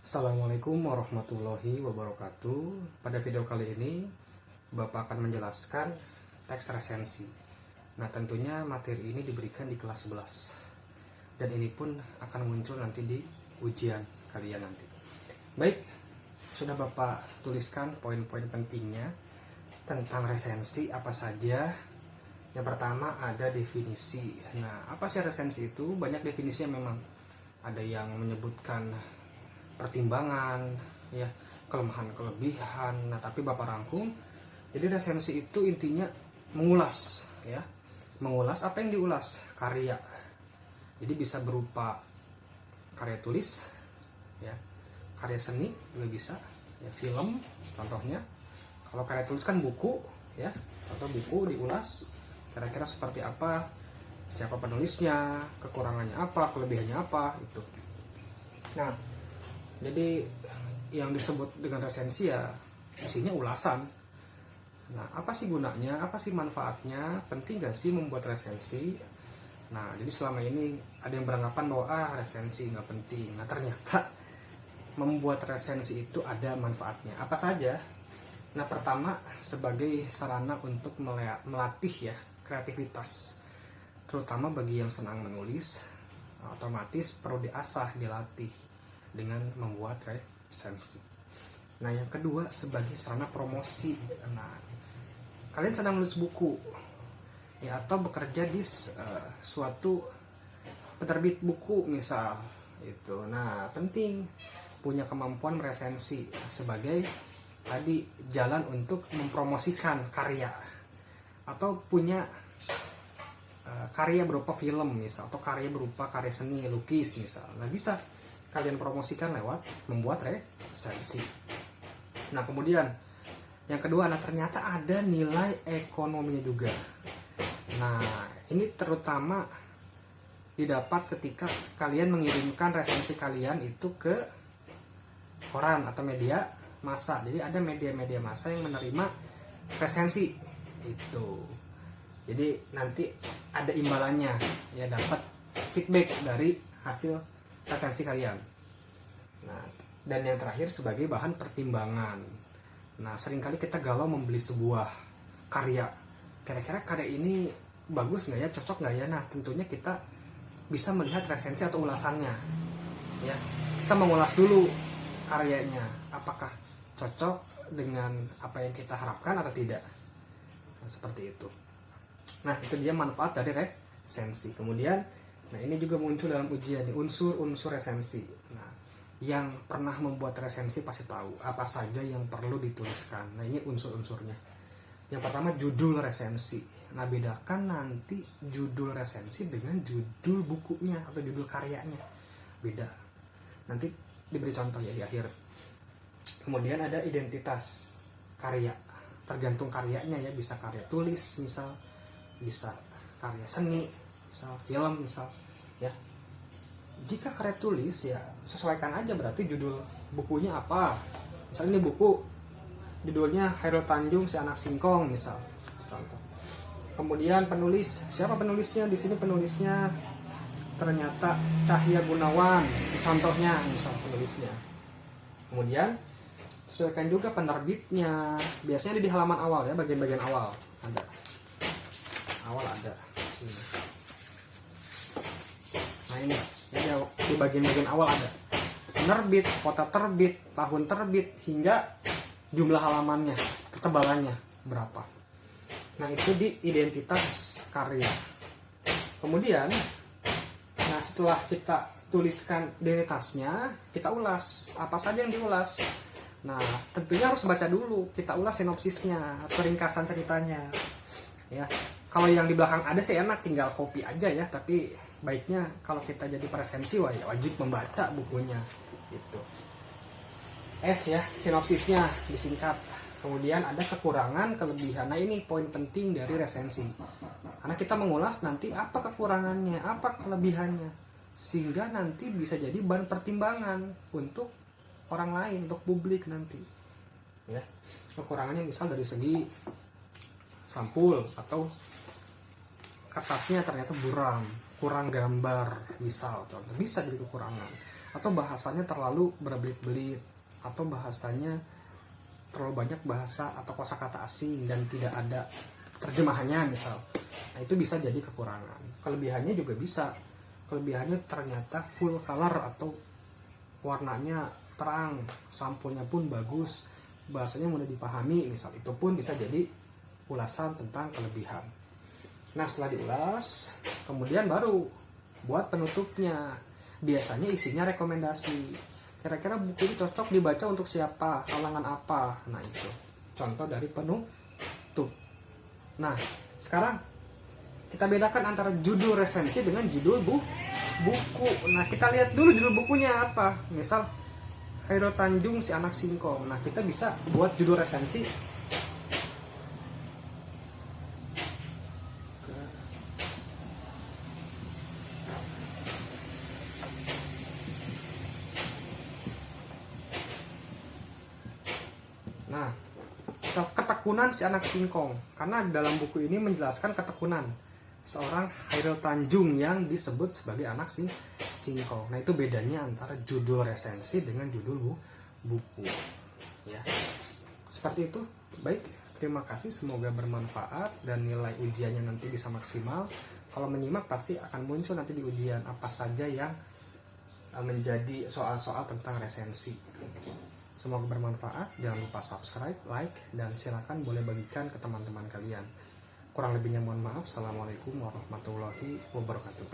Assalamualaikum warahmatullahi wabarakatuh. Pada video kali ini Bapak akan menjelaskan teks resensi. Nah, tentunya materi ini diberikan di kelas 11 dan ini pun akan muncul nanti di ujian kalian nanti. Baik, sudah Bapak tuliskan poin-poin pentingnya tentang resensi apa saja. Yang pertama ada definisi. Nah, apa sih resensi itu? Banyak definisinya memang. Ada yang menyebutkan pertimbangan, ya, kelemahan kelebihan. Nah, tapi Bapak rangkum. Jadi resensi itu intinya mengulas, ya, mengulas apa yang diulas, karya. Jadi bisa berupa karya tulis, ya, karya seni juga bisa, ya, film contohnya. Kalau karya tulis kan buku, ya, atau buku diulas kira-kira seperti apa, siapa penulisnya, kekurangannya apa, kelebihannya apa, itu. Nah, jadi yang disebut dengan resensi ya isinya ulasan. Nah, apa sih gunanya, apa sih manfaatnya, penting gak sih membuat resensi? Nah, jadi selama ini ada yang beranggapan bahwa resensi gak penting. Nah, ternyata membuat resensi itu ada manfaatnya. Apa saja? Nah, pertama sebagai sarana untuk melatih, ya, kreativitas. Terutama bagi yang senang menulis, otomatis perlu diasah, dilatih dengan membuat resensi. Nah, yang kedua sebagai sarana promosi. Nah, kalian sedang menulis buku, ya, atau bekerja di suatu penerbit buku misal itu. Nah, penting punya kemampuan meresensi sebagai tadi jalan untuk mempromosikan karya, atau punya karya berupa film misal, atau karya berupa karya seni, lukis misal. Nah, bisa kalian promosikan lewat membuat resensi. Nah, kemudian yang kedua, ternyata ada nilai ekonominya juga. Nah, ini terutama didapat ketika kalian mengirimkan resensi kalian itu ke koran atau media massa. Jadi ada media-media massa yang menerima resensi itu. Jadi nanti ada imbalannya, ya, dapat feedback dari hasil resensi kalian. Nah, dan yang terakhir sebagai bahan pertimbangan. Nah, seringkali kita galau membeli sebuah karya. Kira-kira karya ini bagus nggak ya, cocok nggak ya? Nah, tentunya kita bisa melihat resensi atau ulasannya, ya. Kita mengulas dulu karyanya, apakah cocok dengan apa yang kita harapkan atau tidak. Nah, seperti itu. Nah, itu dia manfaat dari resensi. Kemudian, nah, ini juga muncul dalam ujian nih, unsur-unsur resensi. Nah, yang pernah membuat resensi pasti tahu apa saja yang perlu dituliskan. Nah, ini unsur-unsurnya. Yang pertama, judul resensi. Nah, bedakan nanti judul resensi dengan judul bukunya atau judul karyanya. Beda. Nanti diberi contoh, ya, di akhir. Kemudian ada identitas karya. Tergantung karyanya, ya, bisa karya tulis misal, bisa karya seni, misal film misal, ya. Jika karya tulis, ya, sesuaikan aja berarti judul bukunya apa. Misal ini buku judulnya Hairul Tanjung Si Anak Singkong misal, contoh. Kemudian penulis, siapa penulisnya? Di sini penulisnya ternyata Cahya Gunawan, contohnya misal penulisnya. Kemudian sesuaikan juga penerbitnya. Biasanya di halaman awal, ya, bagian-bagian awal ada. Awal ada. Nah, ini ya, di bagian-bagian awal ada penerbit, kota terbit, tahun terbit, hingga jumlah halamannya, ketebalannya berapa. Nah, itu di identitas karya. Kemudian, nah, setelah kita tuliskan identitasnya, kita ulas apa saja yang diulas. Nah, tentunya harus baca dulu, kita ulas sinopsisnya atau ringkasan ceritanya, ya. Kalau yang di belakang ada sih enak, tinggal copy aja, ya. Tapi baiknya kalau kita jadi presensi, wajib membaca bukunya. Gitu. Ya, sinopsisnya disingkat. Kemudian ada kekurangan, kelebihan. Nah, ini poin penting dari resensi. Karena kita mengulas nanti apa kekurangannya, apa kelebihannya. Sehingga nanti bisa jadi bahan pertimbangan untuk orang lain, untuk publik nanti. Ya. Kekurangannya misal dari segi sampul atau kertasnya ternyata buram, kurang gambar misal, contoh, bisa jadi kekurangan. atau bahasanya terlalu berbelit-belit, atau bahasanya terlalu banyak bahasa atau kosakata asing dan tidak ada terjemahannya misal. Nah, itu bisa jadi kekurangan. Kelebihannya juga bisa. Kelebihannya ternyata full color atau warnanya terang, sampulnya pun bagus, bahasanya mudah dipahami misal. Itu pun bisa jadi ulasan tentang kelebihan. Nah, setelah diulas, kemudian baru buat penutupnya. Biasanya isinya rekomendasi. Kira-kira buku ini cocok dibaca untuk siapa, kalangan apa. Nah, itu contoh dari penutup. Nah, sekarang kita bedakan antara judul resensi dengan judul buku. Nah, kita lihat dulu judul bukunya apa. Misal Chairul Tanjung Si Anak Singkong. Nah, kita bisa buat judul resensi. Nah, ketekunan si anak singkong, karena dalam buku ini menjelaskan ketekunan seorang Chairul Tanjung yang disebut sebagai anak singkong. Nah, itu bedanya antara judul resensi dengan judul buku. Ya, seperti itu. Baik, terima kasih. Semoga bermanfaat dan nilai ujiannya nanti bisa maksimal. Kalau menyimak pasti akan muncul nanti di ujian apa saja yang menjadi soal-soal tentang resensi. Semoga bermanfaat. Jangan lupa subscribe, like, dan silakan boleh bagikan ke teman-teman kalian. Kurang lebihnya mohon maaf. Assalamualaikum warahmatullahi wabarakatuh.